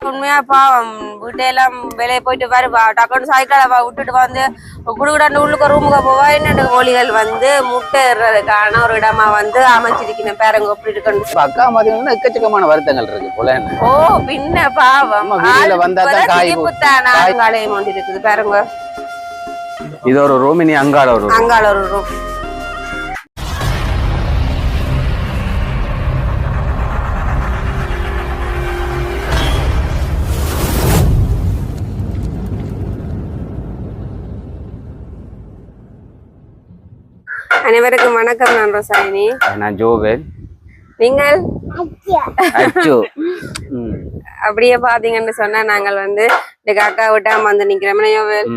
உண்மையா பாவம் வீட்டையெல்லாம் வேலையை போயிட்டு வருவா டக்குன்னு சாய்க்கால விட்டுட்டு வந்து குடுகுடாண்டு உள்ளுக்கு ரூமுக்கு போவா என்னென்ன கோழிகள் வந்து முட்டைறதுக்கான ஒரு இடமா வந்து அமைச்சிருக்கணும் பேரங்க எப்படி இருக்குன்னு அக்கா மாதிரி எக்கச்சக்கமான வருத்தங்கள் இருக்கு போல. ஓ பின்ன பாவம் ஆலயம் ஒன்று இருக்குது பேரங்க. இது ஒரு ரூம், இனி அங்கால ஒரு ரூம். அனைவருக்கும் வணக்கம். நான் ரோசாயினி. நான் ஜோவேல். நீங்கள் அப்படியே பாத்தீங்கன்னு சொன்னா நாங்கள் வந்து இந்த காக்கா விட்டாம வந்து நிக்கிறோம். யோவேல்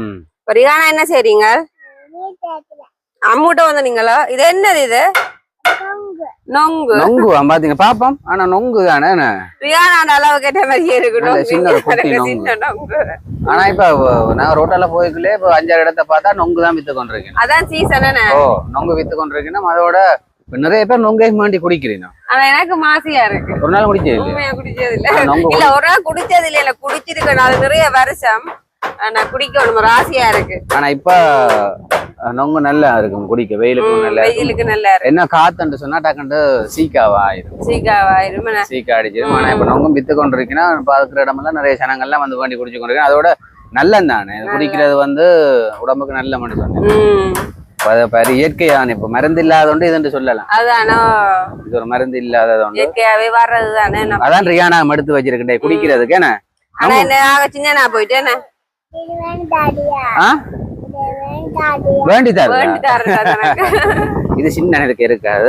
ரியானா என்ன செய்றீங்க? அம்மூட்ட வந்து நீங்களா? இது என்னது? இது நொங்கு. நொங்கு பாத்தீங்க பாப்போம். ஆனா நொங்கு தானே ரியானா அளவு கேட்ட மாதிரியே இருக்கு. சின்ன நொங்கு. ஆனா இப்ப நான் ரோட்டால போய்க்குள்ளே இப்ப 5-6 இடத்தை பார்த்தா நொங்கு தான் வித்து கொண்டிருக்கேன். அதான் சீசன். ஓ நொங்கு வித்து கொண்டிருக்கேன். அதோட நிறைய பேர் நொங்கை மாண்டி குடிக்கிறீங்க. ஆனா எனக்கு மாசியா இருக்கு. ஒரு நாள் குடிச்சது இல்ல ஒரு நாள் குடிச்சது இல்ல குடிச்சிருக்கேன். அது நிறைய வருஷம் நான் குடிக்கணும் ராசியா இருக்கு. ஆனா இப்ப நொங்கு நல்லா இருக்கும் குடிக்க. வெயிலுக்கு நல்லா என்ன காத்துன்னு சொன்னா டக்குண்டு சீக்காவா சீக்கா அடிச்சிடும். ஆனா இப்ப நொங்கும் வித்து கொண்டிருக்கீங்கன்னா பாக்குற இடமெல்லாம் நிறைய ஜனங்கள்லாம் வந்து வேண்டி குடிச்சு கொண்டிருக்கேன். அதோட நல்லந்தானே குடிக்கிறது வந்து உடம்புக்கு நல்ல மனுஷன். இயற்கையான இப்ப மருந்து இல்லாதோண்டு இதுன்னு சொல்லலாம். இது ஒரு மருந்து இல்லாதது அதான் ரியானா எடுத்து வச்சிருக்கேன் குடிக்கிறதுக்கு. என்ன போயிட்டேன் இது சின்ன எனக்கு இருக்காது.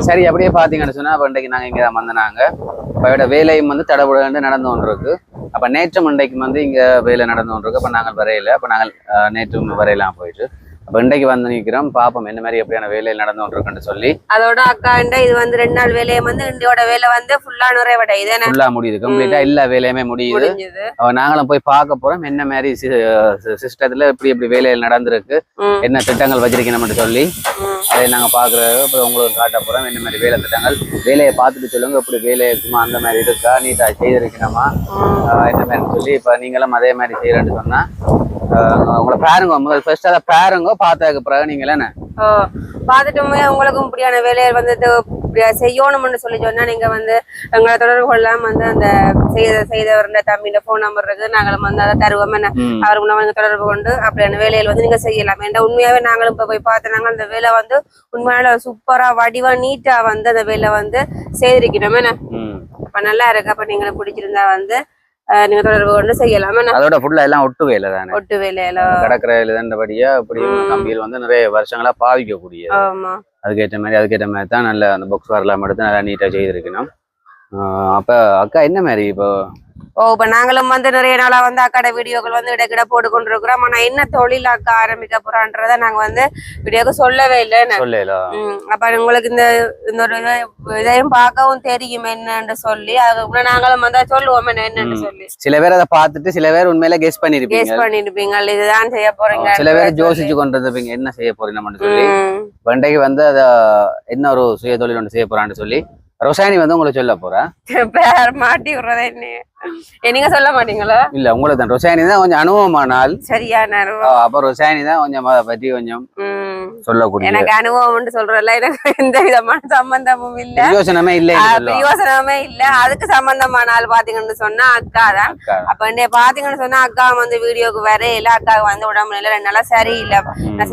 சரி அப்படியே பாத்தீங்கன்னு சொன்னா இன்றைக்கு நாங்க இங்கதான் வந்தனாங்க. இப்ப வேலையும் வந்து தடபுடன்னு நடந்து கொண்டு இருக்கு. அப்ப நேற்று மண்டைக்கு வந்து இங்க வேலை நடந்து கொண்டு இருக்கு. அப்ப நாங்கள் வரையில. அப்ப நாங்கள் நேற்று வரையலாம் போயிட்டு அப்ப இன்றைக்கு வந்து நிக்கிறோம். பாப்போம் என்ன மாதிரி எப்படியான வேலையில் நடந்து கொண்டிருக்குன்னு சொல்லி. அதோட அக்கா இது வந்து 2 நாள் வேலையை வந்து இண்டியோட வேலை வந்து ஃபுல்லா நிறைவடையுது. ஃபுல்லா முடியுது. கம்ப்ளீட்டா எல்லா வேலையுமே முடியுது. நாங்களும் போய் பார்க்க போறோம் என்ன மாதிரி சிஸ்டத்துல எப்படி வேலையில் நடந்திருக்கு, என்ன திட்டங்கள் வச்சிருக்கணும்னு சொல்லி அதை நாங்க பாக்குறது. அப்புறம் உங்களுக்கு காட்ட போறோம் என்ன மாதிரி வேலை திட்டங்கள். வேலையை பார்த்துட்டு சொல்லுங்க எப்படி வேலையை சும்மா அந்த மாதிரி இருக்கா, நீட்டா செய்திருக்கணுமா என்ன மாதிரி சொல்லி. இப்ப நீங்களும் அதே மாதிரி செய்யறேன்னு சொன்னா உங்களை பாருங்க. முதல் ஃபர்ஸ்ட் அதை பாருங்க. பார்த்ததுக்கு பிறகு நீங்களே என்ன பார்த்துட்டுமே உங்களுக்கும் இப்படியான வேலையை வந்து செய்யணும்னு சொல்லி சொன்னா நீங்க வந்து எங்களை தொடர்பு கொள்ளலாம். வந்து அந்த செய்தவர் தம்பியோட போன் நம்பர் இருக்கு. நாங்களும் வந்து அதை தருவோம். என்ன அவருக்கு தொடர்பு கொண்டு அப்படியான வேலையில் வந்து நீங்க செய்யலாம். ஏன்னா உண்மையாவே நாங்களும் இப்ப போய் பார்த்தோம்னாங்க அந்த வேலை வந்து உண்மையால சூப்பரா வடிவா நீட்டா வந்து அந்த வேலை வந்து செய்திருக்கணும். என்ன அப்ப நல்லா இருக்கு. அப்ப நீங்களும் பிடிச்சிருந்தா வந்து நீங்க தொடர்பு கொண்டு செய்யலாம். அதோட ஃபுல்லா எல்லாம் ஒட்டு வேலை தானே. ஒட்டு வேலையில கடற்கரை எழுதண்டபடியா இப்படியும் கம்பியில் வந்து நிறைய வருஷங்களா பாவிக்கக்கூடிய. அதுக்கேற்ற மாதிரி தான் நல்ல அந்த பாக்ஸ் வரலாம் எடுத்து நல்லா நீட்டா செய்திருக்கணும். அப்ப அக்கா என்ன மாதிரி இப்போ இப்ப நாங்களும் வந்து நிறைய நாளா வந்து அக்காட வீடியோக்கள் வந்து இடைக்கிட போட்டு கொண்டிருக்கிறோம். ஆனா என்ன தொழில் அக்கா ஆரம்பிக்க போறான்றத நாங்க வந்து வீடியோக்கு சொல்லவே இல்லை. அப்ப உங்களுக்கு இந்த ஒரு இதையும் பார்க்கவும் தெரியும் என்னன்னு சொல்லி அதுக்கு நாங்களும் வந்து சொல்லுவோம் என்னன்னு சொல்லி. சில பேர் அதை பார்த்துட்டு சில பேர் உண்மையில கெஸ் பண்ணிருப்பீங்க இதுதான் செய்ய போறீங்க. சில பேர் யோசிச்சு கொண்டிருப்பீங்க என்ன செய்ய போறீங்கன்னு சொல்லி. பண்டைக்கு வந்து அத என்ன ஒரு சுய தொழில் ஒன்று செய்ய போறான்னு சொல்லி ரோசானி வந்து உங்களுக்கு சொல்ல போறா. மாட்டி விடுறதா நீங்க சொல்ல மாட்டீங்களா? இல்ல உங்களுக்கு தான் ரோசானி தான் கொஞ்சம் அனுபவமானால் சரியான அப்ப ரோசானி தான் கொஞ்சம் அதை பற்றி கொஞ்சம் சொல்லக்கூடிய. எனக்கு அனுபவம் சொல்றல எனக்கு எந்த விதமான சம்பந்தமும் இல்ல, பிரயோசனமே இல்ல. அதுக்கு சம்பந்தமான ஆள் பாத்தீங்கன்னு சொன்னா அக்கா தான். அப்ப பாத்தீங்கன்னு சொன்னா அக்கா வந்து வீடியோக்கு வரையில அக்காவுக்கு வந்து உடம்பு நிலை 2 நாளா சரியில்லை.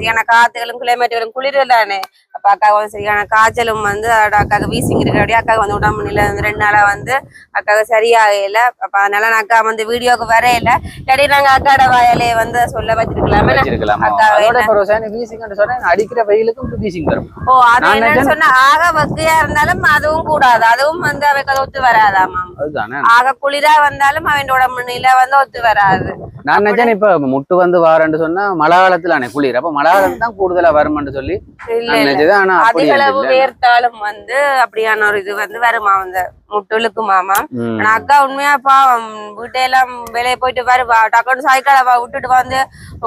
சரியான காத்துகளும் கிளைமேட்டுகளும் குளிர்தானே. அப்ப அக்காவுக்கு வந்து சரியான காய்ச்சலும் வந்து அக்காவுக்கு வீசிங் இருக்கிறபடியா அக்காவுக்கு வந்து உடம்பு நிலை 2 நாளா வந்து அக்காவுக்கு சரியாகல. அப்ப அதனால நான் அக்கா வந்து வீடியோக்கு வரையில இல்லாட்டி நாங்க அக்காட வாயிலே வந்து சொல்ல வச்சிருக்கலாமே. அடிக்கிற வெயிலுக்கும் வீசிங் வரும். அது என்னன்னு சொன்னா ஆக வக்கையா இருந்தாலும் அதுவும் கூடாது. அதுவும் வந்து அவைக்கு ஒத்து வராதாமா. ஆக குளிரா வந்தாலும் அவன் உடம்பு நிலை வந்து ஒத்து வராது. நான் நினைச்சேன் இப்ப முட்டு வந்து வாரன்னு சொன்னா மழை காலத்துல குளிர். அப்ப மழை காலத்துல தான் கூடுதலா வரும்னு சொல்லி அதிகளவு வேர்த்தாலும் வந்து அப்படியான ஒரு இது வந்து வருமா அந்த முட்டுலுக்கு மாமா. ஆனா அக்கா உண்மையா பாவம் வீட்டையெல்லாம் வேலையை போயிட்டு வருவா டக்குன்னு சாய்க்கால விட்டுட்டு வந்து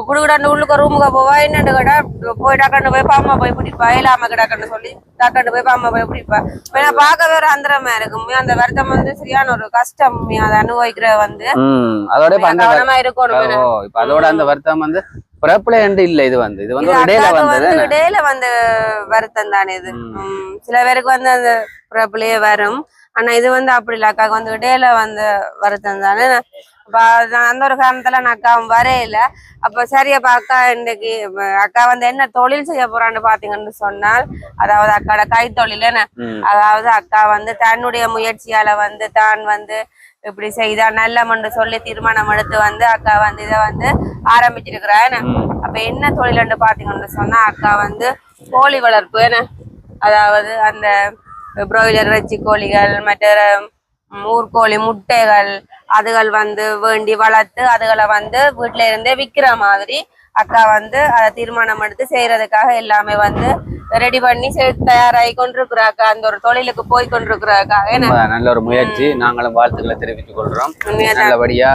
குடுக்குடாண்டு உள்ளுக்கு ரூமுக்கு போவா என்னன்னு கேட்டா போய் டக்காண்டு போய் பாம்மா போய் பிடிப்பா இல்லாம கிடக்கன்னு சொல்லி டக்காண்டு போய் பாம்மா போய் பிடிப்பா ஏன்னா பார்க்கவே ஒரு அந்தரமா இருக்கும் அந்த வருத்தம் வந்து சரியான ஒரு கஷ்டம் அதை அனுபவிக்கிற வந்து அதோட கவனமா இருக்கணும். இப்ப அதோட அந்த வருத்தம் வந்து பிறப்புல இல்ல இது வந்து இடையில வந்து வருத்தம் தானே இது. சில பேருக்கு வந்து அந்த பிறப்புலயே வரும். ஆனா இது வந்து அப்படி இல்ல அக்காவுக்கு வந்து இடையில வந்து வருத்தம் தானே. அந்த ஒரு காரணத்துல நான் அக்காவும் வரையில. அப்ப சரி அப்ப அக்கா இன்னைக்கு அக்கா வந்து என்ன தொழில் செய்ய போறான்னு பாத்தீங்கன்னு சொன்னால் அதாவது அக்காட கைத்தொழில் என்ன அதாவது அக்கா வந்து தன்னுடைய முயற்சியால வந்து தான் வந்து இப்படி செய்தா நல்லமன்னு சொல்லி தீர்மானம் எடுத்து வந்து அக்கா வந்து இதை வந்து ஆரம்பிச்சிருக்கிறா. அப்ப என்ன தொழில்னு பாத்தீங்கன்னு சொன்னா அக்கா வந்து கோழி வளர்ப்பு என்ன அதாவது அந்த பிராய்லர் இறைச்சி கோழிகள் மற்ற ஊர்கோழி முட்டைகள் அதுகள் வந்து வேண்டி வளர்த்து அதுகளை வந்து வீட்டுல இருந்தே விற்கிற மாதிரி அக்கா வந்து அதை தீர்மானம் எடுத்து செய்யறதுக்காக எல்லாமே வந்து ரெடி பண்ணி தயாராகி கொண்டிருக்கிறாக்கா அந்த ஒரு தொழிலுக்கு போய் கொண்டிருக்கிறாக்காக நல்ல ஒரு முயற்சி. நாங்களும் வாழ்த்துக்களை தெரிவித்துக் கொள்றோம். நல்லபடியா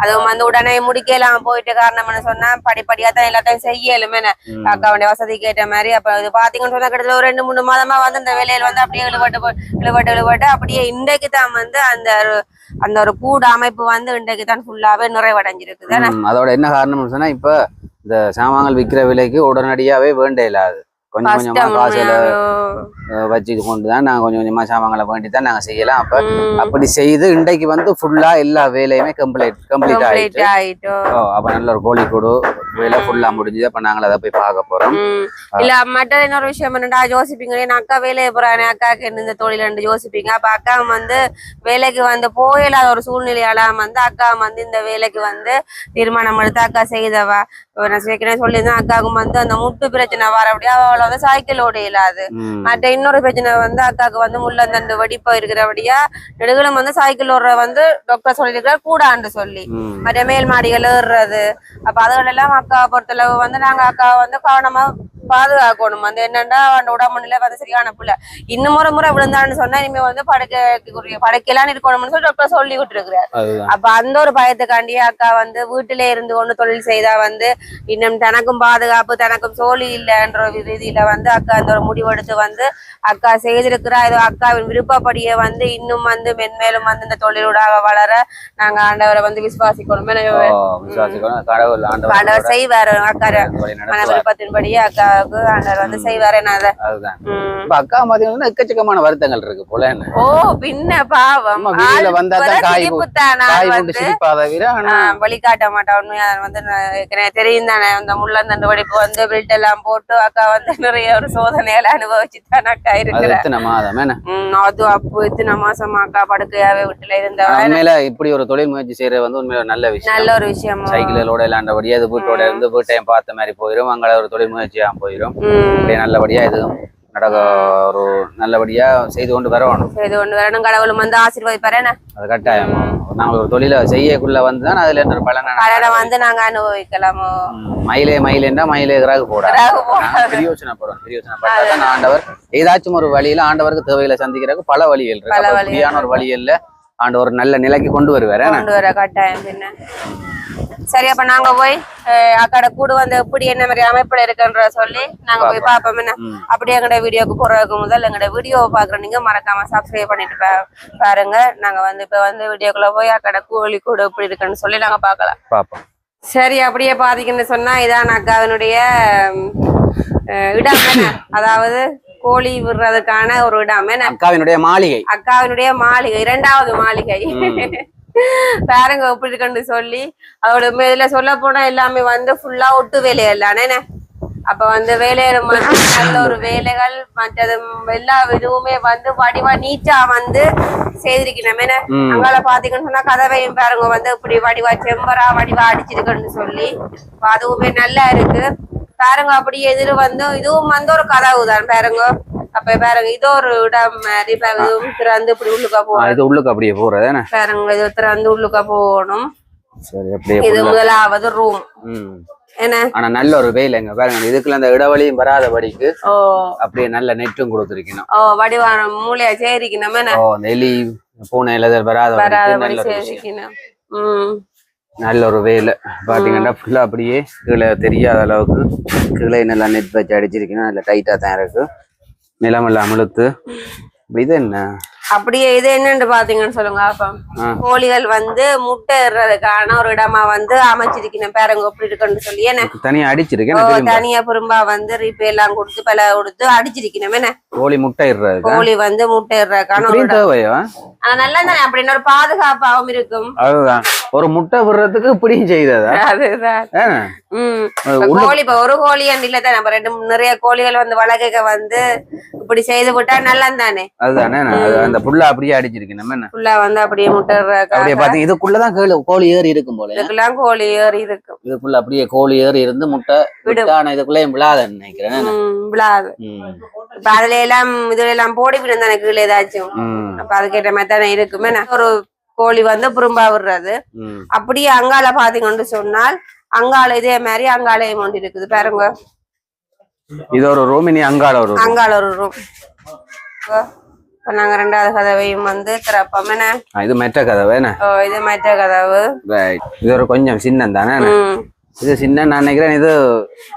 அதுவும் வந்து உடனே முடிக்கலாம் போயிட்டு காரணம்னு சொன்னா படிப்படியா தான் எல்லாத்தையும் செய்யலுமே அக்காவுடைய வசதிக்கு ஏற்ற மாதிரி. அப்ப இது பாத்தீங்கன்னு சொன்னா கிட்டத்தட்ட ஒரு 2-3 மாதமா வந்து இந்த வேலையில வந்து அப்படியே இழுபட்டு அப்படியே இன்றைக்கு தான் வந்து அந்த ஒரு கூடு அமைப்பு வந்து இன்றைக்கு தான் ஃபுல்லாவே நிறைவடைஞ்சிருக்குது. அதோட என்ன காரணம்னு சொன்னா இப்ப இந்த சாமான்கள் விற்கிற விலைக்கு உடனடியாவே வேண்ட இல்லாது கொஞ்சம் கொஞ்சமா காசுல வச்சுட்டு கொண்டுதான் நாங்க கொஞ்சம் கொஞ்சமா சாமான்களை வேண்டி தான் நாங்க செய்யலாம். அப்ப அப்படி செய்து இன்றைக்கு வந்து ஃபுல்லா எல்லா வேலையுமே கம்ப்ளீட் ஆயிட்டு அப்ப நல்ல ஒரு கோழிக்கூடு வேலை ஃபுல்லா முடிஞ்சது. அப்ப நாங்கள் அதை போய் பார்க்க போறோம். இல்ல மற்ற இன்னொரு விஷயம் என்னடா யோசிப்பீங்க என் அக்கா வேலையை போறானே அக்காக்கு இந்த தொழில் யோசிப்பீங்க. அப்ப அக்கா வந்து வேலைக்கு வந்து போயிடாத ஒரு சூழ்நிலையால வந்து அக்கா வந்து இந்த வேலைக்கு வந்து தீர்மானம் எடுத்து அக்கா செய்தவா நான் சொல்லியிருந்தேன். அக்காவுக்கு வந்து அந்த முட்டு பிரச்சனை வர அப்படியே அவளை வந்து சைக்கிளோட இல்லாது. மற்ற இன்னொரு பிரச்சனை வந்து அக்காவுக்கு வந்து முள்ளந்தண்டு வெடிப்பா இருக்கிறபடியா நெடுகளும் வந்து சைக்கிள் ஓடுற வந்து டாக்டர் சொல்லியிருக்கிறார் கூடாண்டு சொல்லி மற்ற மேல் மாடிகள் ஏறுறது. அப்ப அதுகள் எல்லாம் அக்காவை பொறுத்தளவு வந்து நாங்க அக்காவை வந்து கவனமா பாதுகாக்கணும். வந்து என்னன்னா அவன் உடம்புல வந்து சரியான புள்ள இன்னும் முறை விழுந்தான்னு சொன்னா இனிமே வந்து படைக்கலாம் இருக்கணும்னு சொல்லி டாக்டர் சொல்லி விட்டுருக்கிறார். அப்ப அந்த ஒரு பயத்துக்காண்டியே அக்கா வந்து வீட்டிலே இருந்து கொண்டு தொழில் செய்தா வந்து இன்னும் தனக்கும் பாதுகாப்பு தனக்கும் சோழி இல்லைன்ற ரீதியில வந்து அக்கா அந்த ஒரு முடிவெடுத்து வந்து அக்கா செய்திருக்கிறா. ஏதோ அக்காவின் விருப்பப்படியே வந்து இன்னும் வந்து மென்மேலும் வந்து இந்த தொழிலூடாக வளர நாங்க ஆண்டவரை வந்து விசுவாசிக்கணும். கடவுள் செய்வாரு அக்கா மன விருப்பத்தின்படியே அக்காவுக்கு ஆண்டவர் வந்து செய்வாரு. அக்கா பாத்தீங்கன்னா எக்கச்சக்கமான வருத்தங்கள் இருக்கு போல. ஓ பின்ன பாவம் வழிகாட்ட மாட்டா உண்மையா வந்து தெரியும் தானே. அந்த முள்ளந்தண்டு வெடிப்பு வந்து பெல்ட் எல்லாம் போட்டு அக்கா வந்து நிறைய ஒரு சோதனையில அனுபவிச்சுதான் அக்கா இருக்கிறேன். அது அப்போ இத்தனை மாசமா அக்கா படுக்கையாவே வீட்டுல இருந்தவங்க இப்படி ஒரு தொழில் முயற்சி செய்யறது வந்து உண்மையில நல்ல விஷயம். நல்ல ஒரு விஷயம். சைக்கிளோட இல்லாண்டபடியா அது வீட்டோட இருந்து வீட்டையும் பார்த்த மாதிரி போயிடும். அங்கே ஒரு தொழில் முயற்சியா போயிடும். நல்லபடியா எதுவும் நடக்க ஒரு நல்லபடியா செய்து கொண்டு வரணும். கடவுளும் வந்து ஆசீர்வதிப்பாரு. அது கட்டாயமா நாங்கள் ஒரு தொழில செய்யக்குள்ள வந்துதான் அதுல இருந்து பலனை வந்து நாங்க அனுபவிக்கலாமோ. மயிலேன்னா மயிலேகிறாக பிரயோசனப்படும். ஆண்டவர் ஏதாச்சும் ஒரு வழியில ஆண்டவருக்கு தேவைகளை சந்திக்கிறதுக்கு பல வழிகள் இருக்கு. ஒரு வழியில ஆண்டவர் நல்ல நிலைக்கு கொண்டு வருவாரு. கட்டாயம் பின்ன சரி. அப்ப நாங்க போய் அக்காட கூடு வந்து எப்படி என்ன மாதிரி அமைப்புல இருக்குன்ற சொல்லி நாங்க போய் பாப்போம். என்ன அப்படியே எங்கட வீடியோக்கு போறதுக்கு முதல் எங்கட வீடியோவை பாக்குற நீங்க மறக்காம சப்ஸ்கிரைப் பண்ணிட்டு பாருங்க. நாங்க வந்து இப்ப வந்து வீடியோக்குள்ள போய் அக்காட கோழி கூடு எப்படி இருக்குன்னு சொல்லி நாங்க பாக்கலாம். சரி அப்படியே பாத்தீங்கன்னு சொன்னா இதான் அக்காவினுடைய இடம். அதாவது கோழி விடுறதுக்கான ஒரு இடம். அக்காவினுடைய மாளிகை 2வது மாளிகை பாருங்க எப்படி இருக்குன்னு சொல்லி அதோட இதுல சொல்ல போனா எல்லாமே வந்து ஃபுல்லா ஒட்டு வேலையல்லானே. அப்ப வந்து வேலையில நல்ல ஒரு வேலைகள் மற்றது எல்லா இதுவுமே வந்து வடிவா நீட்டா வந்து செய்திருக்கணும். அங்கால பாத்தீங்கன்னு சொன்னா கதவையும் பாருங்க வந்து இப்படி வடிவா செம்பரா வடிவா அடிச்சிருக்குன்னு சொல்லி அதுவுமே நல்லா இருக்கு பாருங்க. அப்படி எதிர வந்து இதுவும் வந்து ஒரு கதவு தான் பாருங்க. அப்ப பாருங்க இது ஒரு இடம் மாதிரி திறந்து இப்படி உள்ளுக்கா போகணும். அப்படியே போறது பாருங்க இது திறந்து உள்ளுக்கா போகணும். இது முதலாவது ரூம். ஆனா நல்ல ஒரு வெயிலுங்க பாருங்க. இதுக்குள்ள அந்த இடவழியும் வராதபடிக்கு அப்படியே நல்ல நெட்டும் கொடுத்துருக்கணும். வடிவான மூளையா சேரிக்கணும். எலி பூனை வராதபடி சேரிக்கணும். நல்ல ஒரு வேலை பாத்தீங்கன்னா ஃபுல்லா அப்படியே கீழே தெரியாத அளவுக்கு கீழே நல்லா நெட் வச்சு அடிச்சிருக்கணும் நல்ல டைட்டா தான் இருக்கு நிலமெல்லாம் அமுழுத்து இது என்ன அப்படியே இது என்னன்னு பாத்தீங்கன்னு சொல்லுங்க அப்ப கோழிகள் வந்து முட்டை இடுறதுக்கான ஒரு இடமா வந்து அமைச்சிருக்கணும் பாருங்க எப்படி இருக்குன்னு சொல்லி என்ன தனியா அடிச்சிருக்கேன் தனியா புறம்பா வந்து ரிப்பே எல்லாம் கொடுத்து பல கொடுத்து அடிச்சிருக்கணும் என்ன கோழி முட்டை இடுறது கோழி வந்து முட்டை இடுறதுக்கான தேவையா நல்லா தானே அப்படின்னு ஒரு பாதுகாப்பாகவும் இருக்கும் அதுதான் ஒரு முட்டை விடுறதுக்கு இப்படியும் செய்ததா அதுதான் கோழி இப்ப ஒரு கோழி இல்ல தானே நம்ம ரெண்டு நிறைய கோழிகள் வந்து வளர்க்க வந்து இப்படி செய்து விட்டா நல்லா தானே அதுதானே அந்த புல்லா அப்படியே அடிச்சிருக்கு நம்ம என்ன புல்லா வந்து அப்படியே முட்டை அப்படியே பாத்தீங்க இதுக்குள்ளதான் கோழி ஏறி இருக்கும் போல இதுக்கெல்லாம் கோழி ஏறி இருக்கும் இதுக்குள்ள அப்படியே கோழி ஏறி இருந்து முட்டை விடும் இதுக்குள்ளேயும் விழாதுன்னு நினைக்கிறேன் விழாது இப்ப அதுல எல்லாம் இதுல எல்லாம் போடி விடும் தானே கீழே ஏதாச்சும் அப்ப அதுக்கேற்ற மாதிரி தானே இருக்குமே ஒரு கோழி வந்து புறம்பா விடுறது அப்படியே அங்கால பாத்தீங்கன்னு சொன்னால் அங்கால இதே மாதிரி அங்காலயம் ஒன்று இருக்குது பாருங்க இது ஒரு ரூம் இனி அங்கால ஒரு ரூம் நாங்க ரெண்டாவது கதவையும் வந்து திறப்போம் என்ன இது மெட்ட கதவு இது மெட்ட கதவு இது ஒரு கொஞ்சம் சின்னம் தானே இது சின்ன நான் நினைக்கிறேன் இது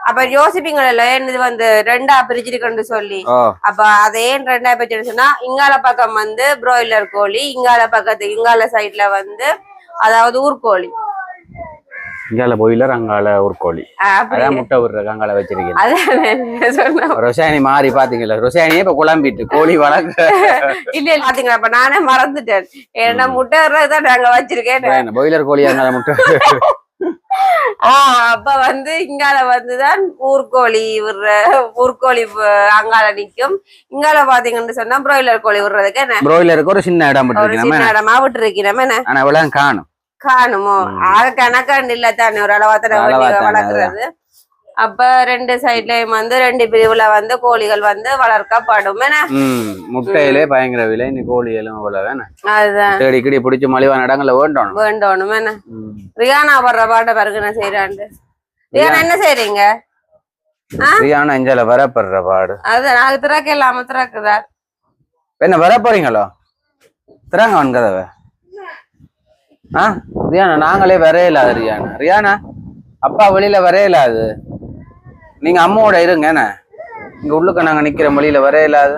அப்ப யோசிப்பீங்கல்ல இது வந்து ரெண்டா பிரிச்சிருக்குன்னு சொல்லி அப்ப அதே ரெண்டா பிரிச்சு சொன்னா இங்கால பக்கம் வந்து பிராய்லர் கோழி இங்கால சைட்ல வந்து அதாவது ஊர்கோழி இங்கால பாய்லர் அங்கால ஊர்கோழி அதான் முட்டை விடுறது அங்கால வச்சிருக்கேன் ரொசாயனி மாறி பாத்தீங்களா ரொசாயனியே இப்ப குழம்பிட்டு கோழி வளர்க்க இல்ல பாத்தீங்களா அப்ப நானே மறந்துட்டேன் ஏன்னா முட்டை விடுறதுதான் நாங்க வச்சிருக்கேன் பாய்லர் கோழி அங்கால முட்டை அப்ப வந்து இங்கால வந்துதான் ஊர்கோழி அங்கால நிக்கும் இங்கால பாத்தீங்கன்னு சொன்னா பிராய்லர் கோழி விடுறதுக்கு என்ன பிராய்லருக்கு ஒரு சின்ன இடம் இடமா விட்டு இருக்கிறோம் காணுமோ ஆக கணக்காண்டு இல்ல தானே ஒரு அளவாத்தனை வளர்க்கறது அப்ப ரெண்டு சைட்லயும் வந்து ரெண்டு பிரிவுல வந்து கோழிகள் வந்து வளர்க்கப்படும் முட்டையிலே பயங்கர விலை நீ கோழிகளும் அதுதான் அடிக்கடி பிடிச்ச மலிவான இடங்கள்ல வேண்டணும் என்ன ரியானா வர்ற பாட்ட பிறகு என்ன செய்யறாண்டு ரியானா என்ன செய்றீங்க ரியானா இஞ்சால வரப்படுற பாடு அது நாங்க திறக்க இல்லாம திறக்குதா என்ன வர போறீங்களோ திறங்க அவன் கதவை ரியானா நாங்களே வரையில ரியானா அப்பா வெளியில வரையிலாது நீங்க அம்மாவோட இருங்க என்ன இங்க உள்ளுக்க நாங்க நிக்கிற மொழியில வரையிலாது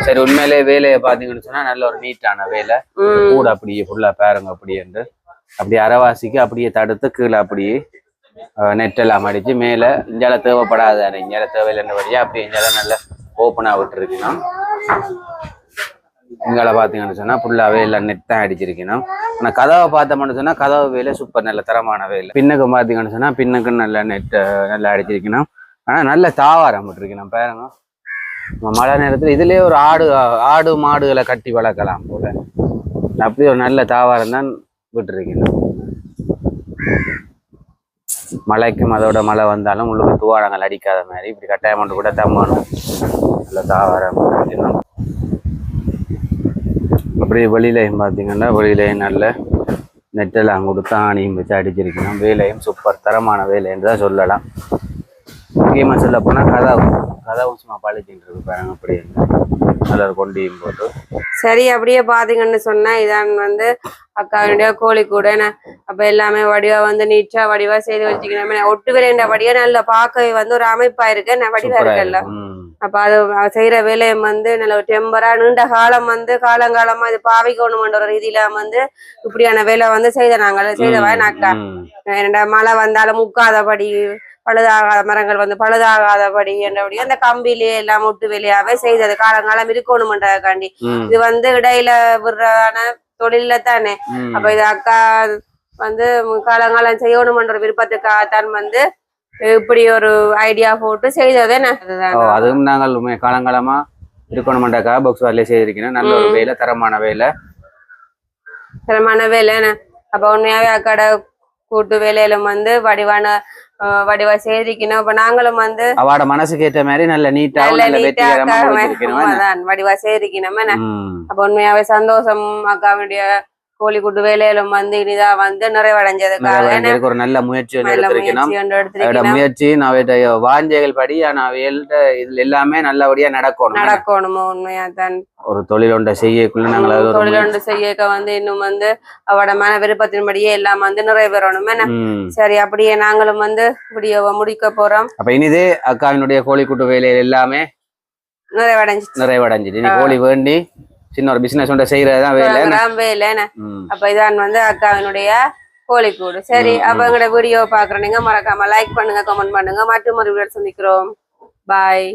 சரி உண்மையிலே வேலையை பாத்தீங்கன்னு சொன்னா நல்ல ஒரு நீட்டான வேலை கூட அப்படியே ஃபுல்லா பாருங்க அப்படின்ட்டு அப்படியே அரைவாசிக்கு அப்படியே தடுத்து கீழே அப்படியே நெட்டெல்லாம் அடிச்சு மேல இஞ்சால தேவைப்படாது இஞ்சால தேவையில்லைன்றபடியா அப்படியே இஞ்சால நல்ல ஓப்பனா விட்டுருக்கணும் இங்கால பாத்தீங்கன்னு சொன்னா ஃபுல்லாவே இல்லை நெட் தான் அடிச்சிருக்கணும் ஆனா கதவை பார்த்தோம்னு சொன்னா கதவு வேலை சூப்பர் நல்ல தரமான வேலை பின்னுக்கு பாத்தீங்கன்னு சொன்னா பின்னுக்கு நல்ல நெட் நல்லா அடிச்சிருக்கணும் ஆனா நல்ல தாவாரம் விட்டுருக்கணும் பாருங்க மழை நேரத்துல இதுலயே ஒரு ஆடு மாடுகளை கட்டி வளர்க்கலாம் போல அப்படி ஒரு நல்ல தாவாரம் தான் விட்டுருக்கணும் மழைக்கும் அதோட மழை வந்தாலும் உள்ளுக்கு துவாரங்கள் அடிக்காத மாதிரி இப்படி கட்டாயம் கூட தம்மணும் நல்ல தாவாரம் விட்டுருக்கணும் அப்படியே வெளியிலையும் பார்த்தீங்கன்னா வெளியிலையும் நல்ல நெட்டெல்லாம் கொடுத்து ஆணியும் வச்சு அடிச்சிருக்கணும் வேலையும் சூப்பர் தரமான வேலை என்று தான் சொல்லலாம் முக்கியமாக சொல்ல போனால் கதவும் சும்மா பழிச்சுட்டு இருக்கு பாருங்க அப்படியே நல்லா கொண்டியும் போட்டு சரி அப்படியே பாத்தீங்கன்னு சொன்னா இதான் வந்து அக்காவுடைய கோழி கூட அப்ப எல்லாமே வடிவா வந்து நீட்டா வடிவா செய்து வச்சுக்கணும் ஒட்டு விரைண்ட வடிவா நல்ல பார்க்கவே வந்து ஒரு அமைப்பா இருக்கு வடிவா இருக்குல்ல அப்ப அது செய்யற வேலையும் வந்து நல்ல ஒரு டெம்பரா நீண்ட காலம் வந்து காலங்காலமா இது பாவிக்கணும்ன்ற ஒரு ரீதியில வந்து இப்படியான வேலை வந்து செய்தவா அக்கா மழை வந்தாலும் முக்காதபடி பழுதாகாத மரங்கள் வந்து பழுதாகாதபடி என்றபடி அந்த கம்பிலேயே எல்லாம் முட்டு வேலையாவே செய்தது காலங்காலம் இருக்கணும்ன்றதுக்காண்டி இது வந்து இடையில விடுறதான தொழில தானே அப்ப இது அக்கா வந்து காலங்காலம் செய்யணும்ன்ற விருப்பத்துக்காகத்தான் வந்து இப்படி ஒரு ஐடியா போட்டு செய்ததே அதுவும் நாங்கள் காலங்காலமா இருக்கணும்ன்றக்கா பாக்ஸ் வேலையை செய்திருக்கணும் நல்ல ஒரு வேலை தரமான வேலை அப்ப உண்மையாவே அக்காட கூட்டு வேலையிலும் வந்து வடிவா செய்திருக்கணும் அப்ப நாங்களும் வந்து அவட மனசுக்கு ஏற்ற மாதிரி நல்ல நீட்டா வடிவா செய்திருக்கணும் அப்ப உண்மையாவே சந்தோஷம் அக்காவுடைய கோழிக்கூட்டு வேலையிலும் வந்து இனிதான் வந்து நிறைவடைஞ்சதுக்காக ஒரு நல்ல முயற்சி எடுத்திருக்கணும். முயற்சி வாஞ்சைகள் படி அவைகள்ட்ட இதுல எல்லாமே நல்லபடியா நடக்கணும். உண்மையா தான் ஒரு தொழில் ஒன்றை செய்யக்குள்ள தொழில் ஒன்று செய்ய வந்து இன்னும் வந்து அவட மன விருப்பத்தின்படியே எல்லாம் வந்து நிறைவேறணும். சரி, அப்படியே நாங்களும் வந்து வீடியோவை முடிக்க போறோம். அப்ப இனிதே அக்காவினுடைய கோழிக்கூட்டு வேலையில் எல்லாமே நிறைவடைஞ்சிட்டு இனி கோழி வேண்டி சின்ன ஒரு பிசினஸ் ஒன்றை செய்யறதுதான் வேலை. அப்ப இதான் வந்து அக்காவினுடைய கோழிக்கூடு. சரி, அப்ப எங்களோட வீடியோ பாக்குறோம். நீங்க மறக்காம லைக் பண்ணுங்க, கமெண்ட் பண்ணுங்க. மற்றும் ஒரு வீடியோ சந்திக்கிறோம். பாய்.